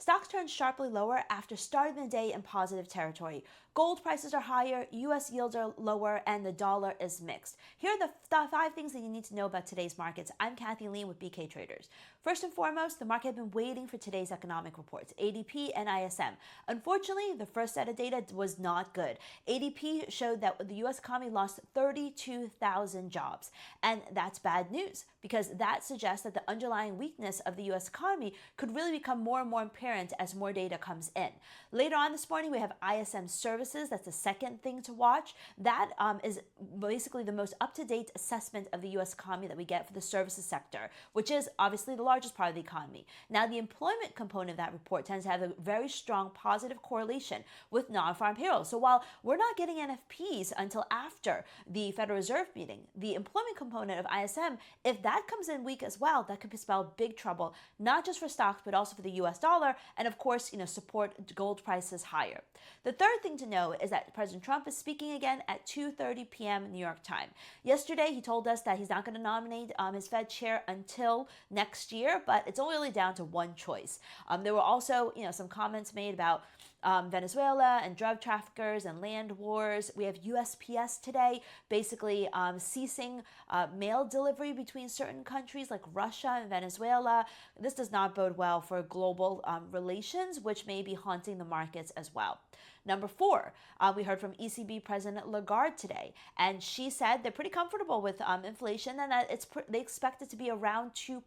stocks turned sharply lower after starting the day in positive territory. Gold prices are higher, U.S. yields are lower, and the dollar is mixed. Here are the 5 things that you need to know about today's markets. I'm Lien with BKTraders. First and foremost, the market had been waiting for today's economic reports, ADP and ISM. Unfortunately, the first set of data was not good. ADP showed that the U.S. economy lost 32,000 jobs, and that's bad news because that suggests that the underlying weakness of the U.S. economy could really become more and more apparent as more data comes in. Later on this morning, we have ISM Services. That's the second thing to watch. That is basically the most up-to-date assessment of the U.S. economy that we get for the services sector, which is obviously the largest part of the economy. Now, the employment component of that report tends to have a very strong positive correlation with non-farm payroll. So while we're not getting NFPs until after the Federal Reserve meeting, the employment component of ISM, if that comes in weak as well, that could spell big trouble, not just for stocks, but also for the U.S. dollar, and of course, support gold prices higher. The third thing to know is that President Trump is speaking again at 2:30 p.m. New York time. Yesterday, he told us that he's not going to nominate his Fed chair until next year, but it's only really down to one choice. There were also, some comments made about Venezuela and drug traffickers and land wars. We have USPS today basically ceasing mail delivery between certain countries like Russia and Venezuela. This does not bode well for global relations, which may be haunting the markets as well. Number 4, we heard from ECB President Lagarde today, and she said they're pretty comfortable with inflation and that they expect it to be around 2%.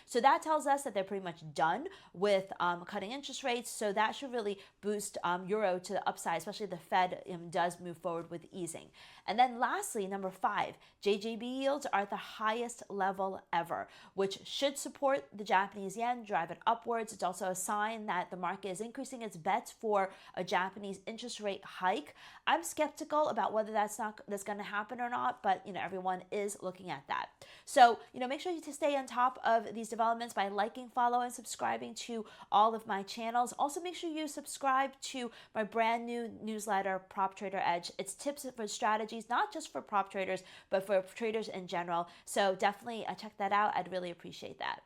So that tells us that they're pretty much done with cutting interest rates, so that should really boost euro to the upside, especially if the Fed does move forward with easing. And then lastly, number 5, JGB yields are at the highest level ever, which should support the Japanese yen, drive it upwards. It's also a sign that the market is increasing its bets for a Japanese interest rate hike. I'm skeptical about whether that's going to happen or not, but everyone is looking at that. So make sure you to stay on top of these developments by liking, follow, and subscribing to all of my channels. Also, make sure you subscribe to my brand new newsletter, Prop Trader Edge. It's tips for strategies, not just for prop traders, but for traders in general. So definitely check that out. I'd really appreciate that.